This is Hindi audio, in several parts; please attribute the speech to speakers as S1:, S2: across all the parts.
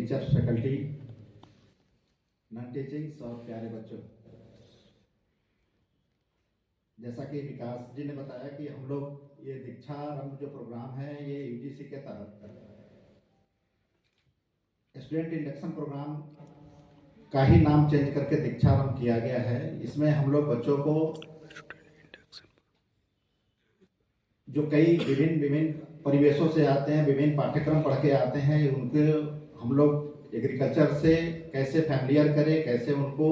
S1: टीचर्स, फैकल्टी, नॉन टीचिंग्स और प्यारे बच्चों, जैसा कि विकास जी ने बताया कि हम लोग ये दीक्षारंभ जो प्रोग्राम है ये यूजीसी के तहत स्टूडेंट इंडक्शन प्रोग्राम का ही नाम चेंज करके दीक्षारंभ किया गया है। इसमें हम लोग बच्चों को जो कई विभिन्न परिवेशों से आते हैं, विभिन्न पाठ्यक्रम पढ़ के आते हैं, उनके हम लोग एग्रीकल्चर से कैसे फैमिलियर करें, कैसे उनको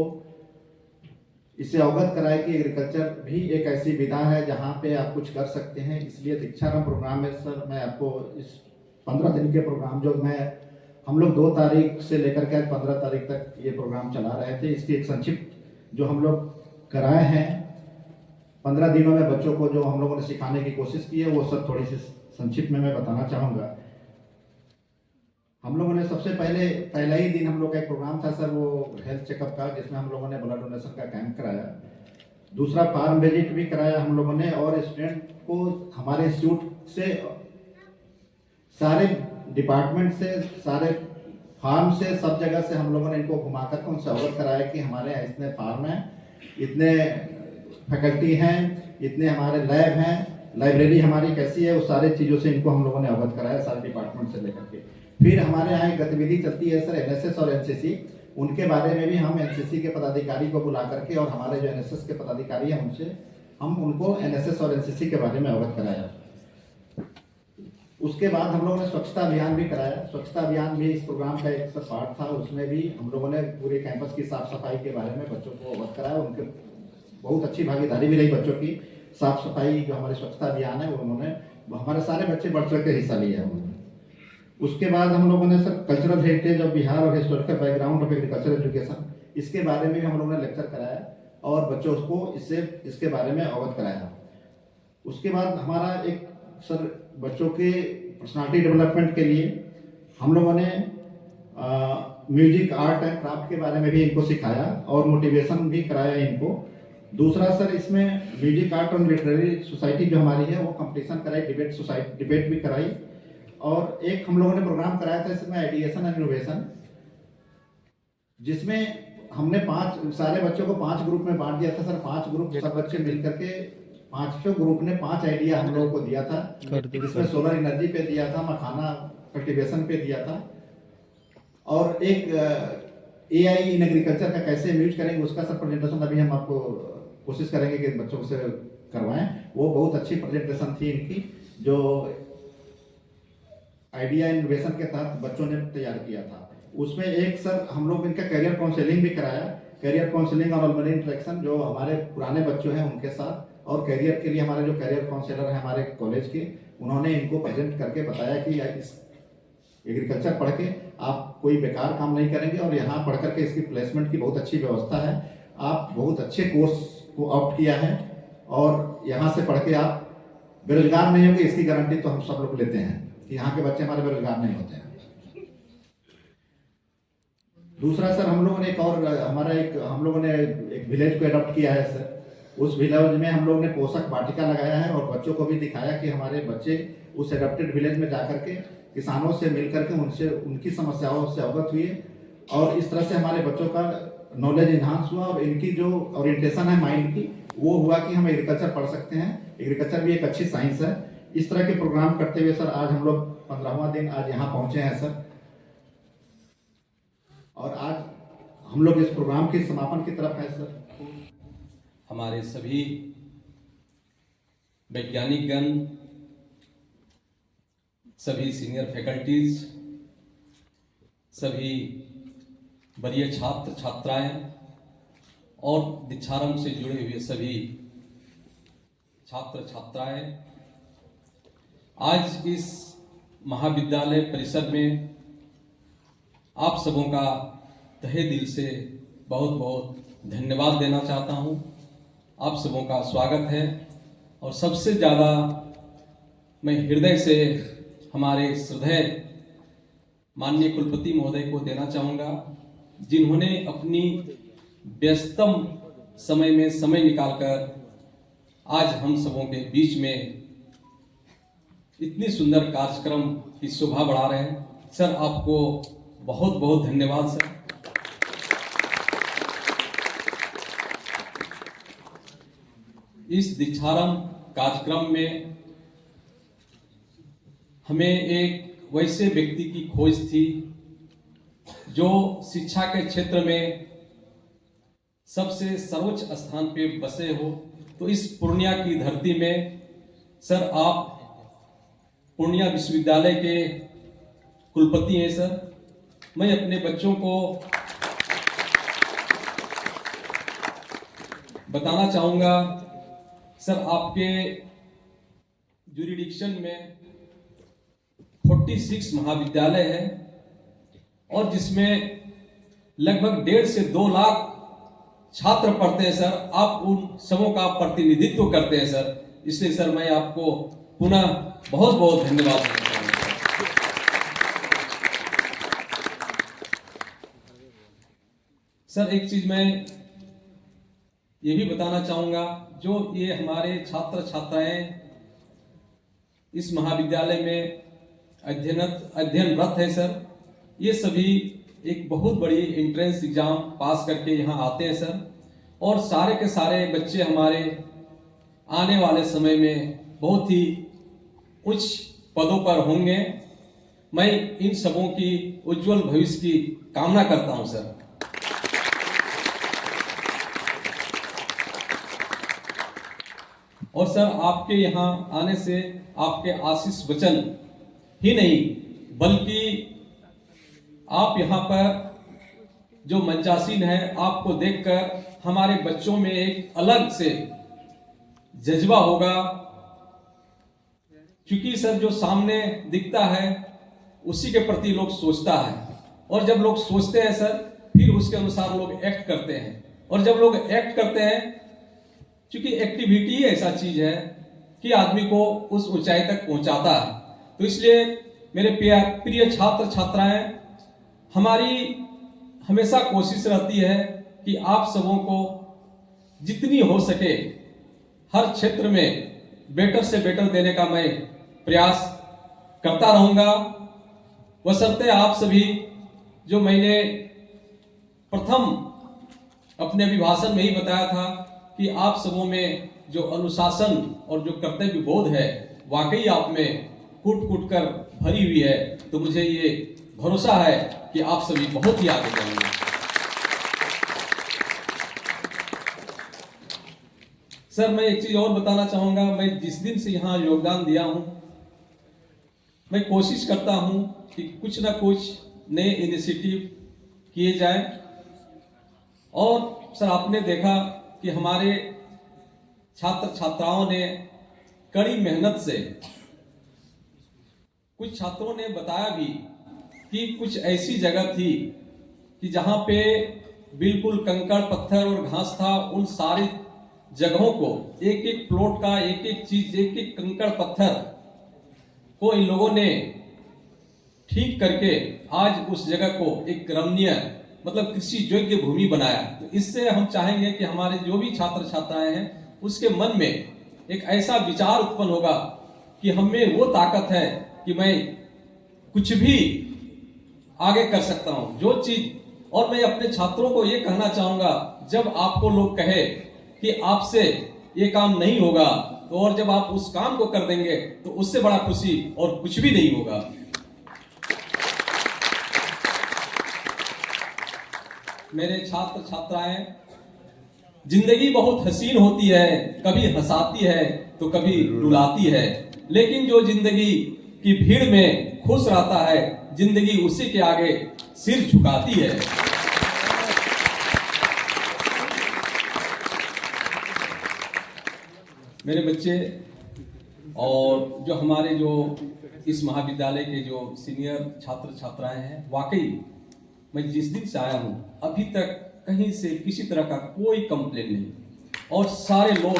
S1: इससे अवगत कराए कि एग्रीकल्चर भी एक ऐसी विधा है जहाँ पे आप कुछ कर सकते हैं। इसलिए दीक्षारंभ प्रोग्राम में सर मैं आपको इस 15 दिन के प्रोग्राम जो हम लोग 2 तारीख से लेकर के 15 तारीख तक ये प्रोग्राम चला रहे थे, इसकी एक संक्षिप्त जो हम लोग कराए हैं 15 दिनों में बच्चों को जो हम लोगों ने सिखाने की कोशिश की है वो सब थोड़ी सी संक्षिप्त में मैं बताना चाहूँगा। हम लोगों ने सबसे पहला ही दिन हम लोग का एक प्रोग्राम था सर, वो हेल्थ चेकअप का, जिसमें हम लोगों ने ब्लड डोनेशन का कैंप कराया। दूसरा फार्म विजिट भी कराया हम लोगों ने, और स्टूडेंट को हमारे इंस्टीट्यूट से सारे डिपार्टमेंट से, सारे फार्म से, सब जगह से हम लोगों ने इनको घुमा करके उनसे अवगत कराया कि हमारे यहाँ इतने फार्म हैं, इतने फैकल्टी हैं, इतने हमारे लैब हैं, लाइब्रेरी हमारी कैसी है, उस सारी चीज़ों से इनको हम लोगों ने अवगत कराया सारे डिपार्टमेंट से लेकर के। फिर हमारे यहाँ एक गतिविधि चलती है सर एनएसएस और एनसीसी, उनके बारे में भी हम एनसीसी के पदाधिकारी को बुला करके और हमारे जो एनएसएस के पदाधिकारी हैं उनसे हम उनको एनएसएस और एनसीसी के बारे में अवगत कराया। उसके बाद हम लोगों ने स्वच्छता अभियान भी कराया। स्वच्छता अभियान भी इस प्रोग्राम का एक पार्ट था। उसमें भी हम लोगों ने पूरे कैंपस की साफ सफाई के बारे में बच्चों को अवगत कराया। उनके बहुत अच्छी भागीदारी भी रही बच्चों की। साफ सफाई जो हमारे स्वच्छता अभियान है उन्होंने, हमारे सारे बच्चे बढ़ चढ़ के हिस्सा लिया है। उसके बाद हम लोगों ने sir cultural heritage of Bihar और historical background of agriculture education, इसके बारे में भी हम लोगों ने लेक्चर कराया और बच्चों को इसके बारे में अवगत कराया। उसके बाद हमारा एक सर बच्चों के पर्सनालिटी डेवलपमेंट के लिए हम लोगों ने म्यूजिक, आर्ट एंड क्राफ्ट के बारे में भी इनको सिखाया और मोटिवेशन भी कराया इनको। दूसरा सर इसमें म्यूजिक, आर्ट और लिटरेरी सोसाइटी जो हमारी है वो कंपटीशन कराई, डिबेट भी कराई। और एक हम लोगों ने प्रोग्राम कराया था इसमें आइडिएशन एंड इनोवेशन, जिसमें हमने सारे बच्चों को 5 ग्रुप में बांट दिया था सर। 5 ग्रुप, सब बच्चे मिल करके 5 ग्रुप ने 5 आइडिया हम लोगों को दिया था, जिसमें सोलर एनर्जी पे दिया था, मखाना कल्टीवेशन पे दिया था, और एक एआई इन एग्रीकल्चर का कैसे यूज करेंगे उसका सर प्रेजेंटेशन अभी हम आपको कोशिश करेंगे कि बच्चों से करवाएं। वो बहुत अच्छी प्रेजेंटेशन थी इनकी, जो आइडिया इनोवेशन के तहत बच्चों ने तैयार किया था। उसमें एक सर हम लोग इनका करियर काउंसलिंग भी कराया। करियर काउंसलिंग और अलमनी इंटरेक्शन जो हमारे पुराने बच्चों हैं उनके साथ, और करियर के लिए हमारे जो करियर काउंसलर हैं हमारे कॉलेज के, उन्होंने इनको प्रेजेंट करके बताया कि इस एग्रीकल्चर पढ़ के आप कोई बेकार काम नहीं करेंगे और यहाँ पढ़ करके इसकी प्लेसमेंट की बहुत अच्छी व्यवस्था है। आप बहुत अच्छे कोर्स को ऑप्ट किया है और यहाँ से पढ़ के आप बेरोजगार नहीं होंगे, इसकी गारंटी तो हम सब लोग लेते हैं कि यहाँ के बच्चे हमारे बेरोजगार नहीं होते हैं। दूसरा सर हम लोगों ने हम लोगों ने एक विलेज को एडॉप्ट किया है सर। उस विलेज में हम लोगों ने पोषक वाटिका लगाया है और बच्चों को भी दिखाया कि हमारे बच्चे उस एडॉप्टेड विलेज में जाकर के किसानों से मिल करके उनसे उनकी समस्याओं से अवगत हुए, और इस तरह से हमारे बच्चों का नॉलेज इन्हांस हुआ और इनकी जो ओरिएंटेशन है माइंड की वो हुआ कि हम एग्रीकल्चर पढ़ सकते हैं, एग्रीकल्चर भी एक अच्छी साइंस है। इस तरह के प्रोग्राम करते हुए सर आज हम लोग 15वां दिन आज यहाँ पहुंचे हैं सर, और आज हम लोग इस प्रोग्राम के समापन की तरफ है सर।
S2: हमारे सभी वैज्ञानिकगण, सभी सीनियर फैकल्टीज, सभी वरीय छात्र छात्राएं और दीक्षारंभ से जुड़े हुए सभी छात्र छात्राएं आज इस महाविद्यालय परिसर में आप सबों का तहे दिल से बहुत बहुत धन्यवाद देना चाहता हूं। आप सबों का स्वागत है और सबसे ज़्यादा मैं हृदय से हमारे श्रद्धेय माननीय कुलपति महोदय को देना चाहूँगा, जिन्होंने अपनी व्यस्तम समय में समय निकालकर आज हम सबों के बीच में इतनी सुंदर कार्यक्रम की शोभा बढ़ा रहे हैं। सर आपको बहुत बहुत धन्यवाद सर। इस दीक्षारंभ कार्यक्रम में हमें एक वैसे व्यक्ति की खोज थी जो शिक्षा के क्षेत्र में सबसे सर्वोच्च स्थान पे बसे हो। तो इस पूर्णिया की धरती में सर आप पूर्णिया विश्वविद्यालय के कुलपति हैं सर। मैं अपने बच्चों को बताना चाहूँगा सर, आपके जुरिडिक्शन में 46 महाविद्यालय है और जिसमें लगभग 1.5 से 2 लाख छात्र पढ़ते हैं सर। आप उन सबों का प्रतिनिधित्व करते हैं सर, इसलिए सर मैं आपको पुनः बहुत बहुत धन्यवाद देता हूं। सर एक चीज मैं ये भी बताना चाहूंगा, जो ये हमारे छात्र छात्राएं इस महाविद्यालय में अध्ययनरत है सर, ये सभी एक बहुत बड़ी एंट्रेंस एग्जाम पास करके यहाँ आते हैं सर। और सारे के सारे बच्चे हमारे आने वाले समय में बहुत ही उच्च पदों पर होंगे। मैं इन सबों की उज्जवल भविष्य की कामना करता हूं सर। और सर आपके यहाँ आने से आपके आशीष वचन ही नहीं बल्कि आप यहाँ पर जो मंचासीन है, आपको देखकर हमारे बच्चों में एक अलग से जज्बा होगा। क्योंकि सर जो सामने दिखता है उसी के प्रति लोग सोचता है, और जब लोग सोचते हैं सर फिर उसके अनुसार लोग एक्ट करते हैं, और जब लोग एक्ट करते हैं, क्योंकि एक्टिविटी ही ऐसा चीज है कि आदमी को उस ऊंचाई तक पहुंचाता है। तो इसलिए मेरे प्रिय छात्र छात्राएं, हमारी हमेशा कोशिश रहती है कि आप सबों को जितनी हो सके हर क्षेत्र में बेटर से बेटर देने का मैं प्रयास करता रहूंगा। बशर्ते आप सभी, जो मैंने प्रथम अपने अभिभाषण में ही बताया था कि आप सबों में जो अनुशासन और जो कर्तव्य बोध है वाकई आप में कूट कूट कर भरी हुई है। तो मुझे ये भरोसा है कि आप सभी बहुत ही आगे जाएंगे। सर मैं एक चीज और बताना चाहूंगा, मैं जिस दिन से यहाँ योगदान दिया हूं, मैं कोशिश करता हूं कि कुछ ना कुछ नए इनिशिएटिव किए जाए। और सर आपने देखा कि हमारे छात्र छात्राओं ने कड़ी मेहनत से, कुछ छात्रों ने बताया भी कि कुछ ऐसी जगह थी कि जहां पे बिल्कुल कंकड़ पत्थर और घास था, उन सारी जगहों को, एक एक प्लॉट का एक एक चीज, एक एक कंकड़ पत्थर को इन लोगों ने ठीक करके आज उस जगह को एक रमणीय मतलब कृषि योग्य भूमि बनाया। तो इससे हम चाहेंगे कि हमारे जो भी छात्र छात्राएं हैं उसके मन में एक ऐसा विचार उत्पन्न होगा कि हमें वो ताकत है कि मैं कुछ भी आगे कर सकता हूं, जो चीज। और मैं अपने छात्रों को ये कहना चाहूंगा, जब आपको लोग कहे कि आपसे ये काम नहीं होगा, तो और जब आप उस काम को कर देंगे तो उससे बड़ा खुशी और कुछ भी नहीं होगा। मेरे छात्र छात्राएं, जिंदगी बहुत हसीन होती है, कभी हंसाती है तो कभी रुलाती है, लेकिन जो जिंदगी की भीड़ में खुश रहता है, जिंदगी उसी के आगे सिर झुकाती है। मेरे बच्चे और जो हमारे जो इस महाविद्यालय के जो सीनियर छात्र छात्राएं हैं, वाकई मैं जिस दिन से आया हूं अभी तक कहीं से किसी तरह का कोई कंप्लेन नहीं, और सारे लोग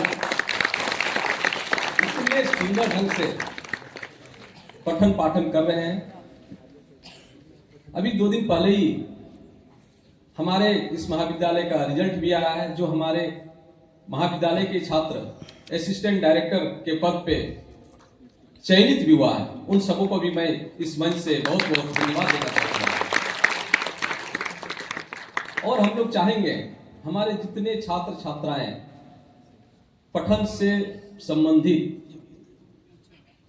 S2: इतने सुंदर ढंग से पठन पाठन कर रहे हैं। अभी 2 दिन पहले ही हमारे इस महाविद्यालय का रिजल्ट भी आया है। जो हमारे महाविद्यालय के छात्र असिस्टेंट डायरेक्टर के पद पे चयनित भी हुआ है, उन सबों को भी मैं इस मंच से बहुत बहुत धन्यवाद देना चाहता हूँ। और हम लोग चाहेंगे हमारे जितने छात्र छात्राएं पठन से संबंधित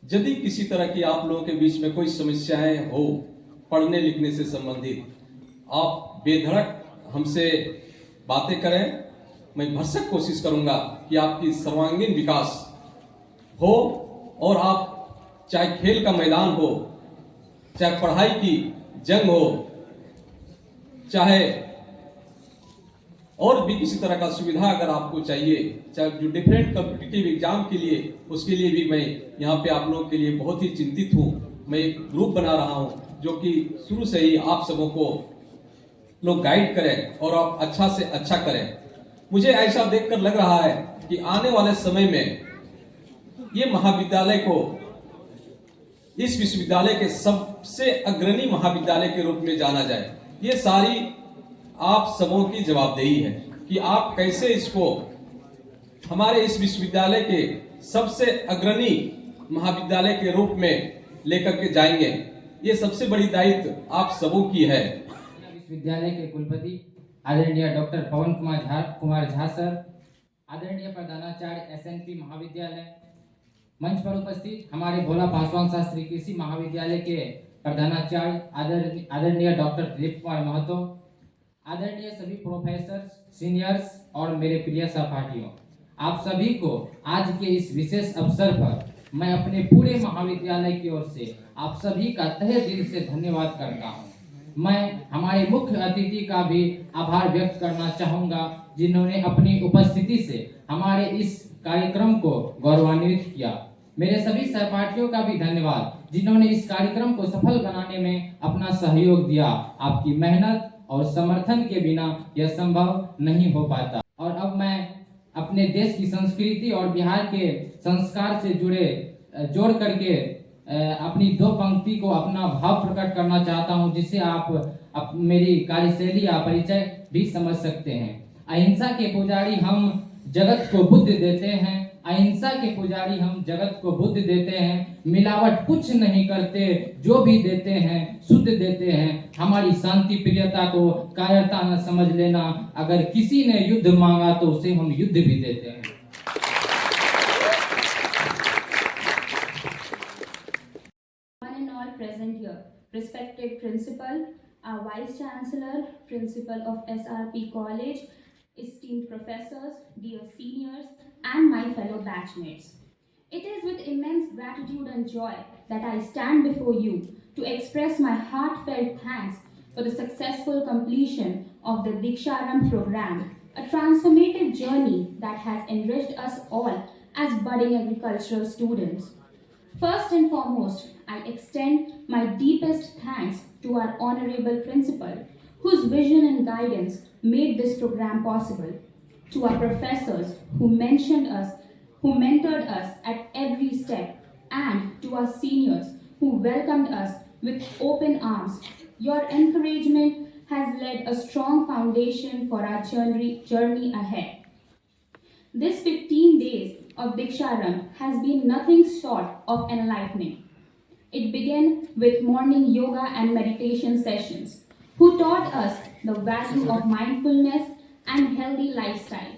S2: यदि किसी तरह की आप लोगों के बीच में कोई समस्याएं हो पढ़ने लिखने से संबंधित, आप बेधड़क हमसे बातें करें। मैं भरसक कोशिश करूंगा कि आपकी सर्वांगीण विकास हो और आप चाहे खेल का मैदान हो, चाहे पढ़ाई की जंग हो, चाहे और भी किसी तरह का सुविधा अगर आपको चाहिए, चाहे जो डिफरेंट कॉम्पिटिटिव एग्जाम के लिए, उसके लिए भी मैं यहाँ पे आप लोगों के लिए बहुत ही चिंतित हूँ। मैं एक ग्रुप बना रहा हूँ जो कि शुरू से ही आप सबों को लोग गाइड करें और आप अच्छा से अच्छा करें। मुझे ऐसा देखकर लग रहा है कि आने वाले समय में ये महाविद्यालय को इस विश्वविद्यालय के सबसे अग्रणी महाविद्यालय के रूप में जाना जाए। ये सारी आप सबों की जवाबदेही है कि आप कैसे इसको हमारे इस विश्वविद्यालय के सबसे अग्रणी महाविद्यालय के रूप में लेकर के जाएंगे। ये सबसे बड़ी दायित्व आप सबों की है।
S3: विश्वविद्यालय के कुलपति आदरणीय डॉक्टर पवन कुमार झा सर, आदरणीय प्रधानाचार्य एसएनपी महाविद्यालय, मंच पर उपस्थित हमारे भोला पासवान शास्त्री कृषि महाविद्यालय के प्रधानाचार्य आदरणीय डॉक्टर दिलीप कुमार महतो, आदरणीय सभी प्रोफेसर, सीनियर्स और मेरे प्रिय सहपाठियों, आप सभी को आज के इस विशेष अवसर पर मैं अपने पूरे महाविद्यालय की ओर से आप सभी का तहे दिल से धन्यवाद करता हूं। मैं हमारे मुख्य अतिथि का भी आभार व्यक्त करना चाहूंगा जिन्होंने अपनी उपस्थिति से हमारे इस कार्यक्रम को गौरवान्वित किया। मेरे सभी सहपाठियों का भी धन्यवाद जिन्होंने इस कार्यक्रम को सफल बनाने में अपना सहयोग दिया। आपकी मेहनत और समर्थन के बिना यह संभव नहीं हो पाता। और अब मैं अपने देश की संस्कृति और बिहार के संस्कार से जोड़ करके अपनी दो पंक्ति को अपना भाव प्रकट करना चाहता हूं, जिससे आप मेरी कार्यशैली या परिचय भी समझ सकते हैं। अहिंसा के पुजारी हम जगत को बुद्ध देते हैं, अहिंसा के पुजारी हम जगत को बुद्ध देते हैं, मिलावट कुछ नहीं करते, जो भी देते हैं शुद्ध देते हैं। हमारी शांति प्रियता को कायरता न समझ लेना, अगर किसी ने युद्ध मांगा तो उसे हम युद्ध भी देते हैं।
S4: One and all present here, respected principal, our vice chancellor, principal of SRP College, esteemed professors, dear seniors, and my fellow batchmates. It is with immense gratitude and joy that I stand before you to express my heartfelt thanks for the successful completion of the Diksharam program, a transformative journey that has enriched us all as budding agricultural students. First and foremost, I extend my deepest thanks to our honorable principal, whose vision and guidance made this program possible, to our professors who mentored us at every step, and to our seniors who welcomed us with open arms. Your encouragement has laid a strong foundation for our journey ahead. This 15 days of Diksharam has been nothing short of enlightening. It began with morning yoga and meditation sessions, who taught us the value of mindfulness and healthy lifestyle,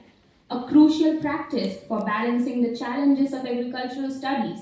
S4: a crucial practice for balancing the challenges of agricultural studies.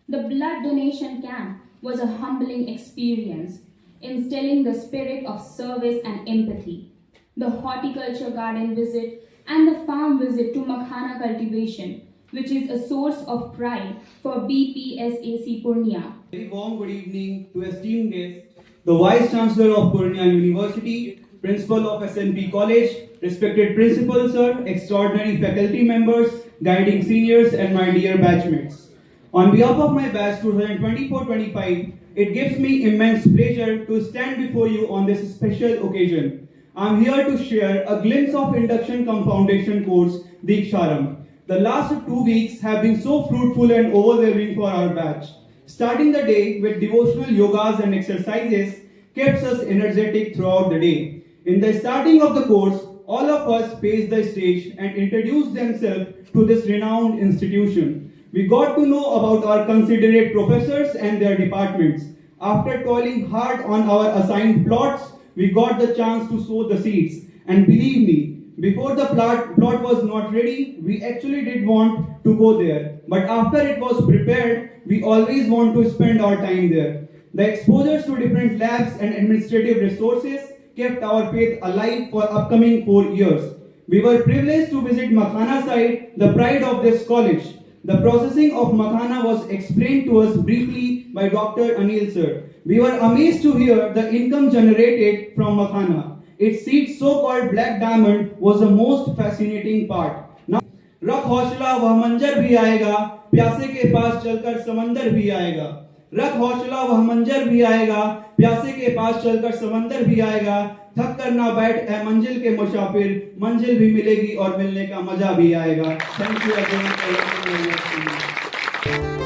S4: The blood donation camp was a humbling experience, instilling the spirit of service and empathy. The horticulture garden visit and the farm visit to makhana cultivation, which is a source of pride for BPSAC Purnia.
S5: Very warm good evening to esteemed guests, the Vice Chancellor of Purnia University, Principal of SNP College, respected Principal Sir, extraordinary faculty members, guiding seniors, and my dear batchmates. On behalf of my batch 2024-25, it gives me immense pleasure to stand before you on this special occasion. I am here to share a glimpse of induction cum foundation course, Diksharam. The last 2 weeks have been so fruitful and overwhelming for our batch. Starting the day with devotional yogas and exercises keeps us energetic throughout the day. In the starting of the course, all of us paced the stage and introduced themselves to this renowned institution. We got to know about our considerate professors and their departments. After toiling hard on our assigned plots, we got the chance to sow the seeds And believe me, before the plot was not ready, we actually did want to go there. But after it was prepared, we always want to spend our time there. The exposures to different labs and administrative resources kept our faith alive for upcoming 4 years. We were privileged to visit Makhana site, the pride of this college. The processing of Makhana was explained to us briefly by Dr. Anil sir. We were amazed to hear the income generated from Makhana. Its seed, so-called black diamond, was the most fascinating part. Now, रख हौसला वह मंजर भी आएगा, प्यासे के पास चलकर समंदर भी आएगा. रख हौसला वह मंजर भी आएगा, प्यासे के पास चलकर समंदर भी आएगा. थक कर ना बैठ ऐ मंजिल के मुसाफिर, मंजिल भी मिलेगी और मिलने का मजा भी आएगा. Thank you again for listening.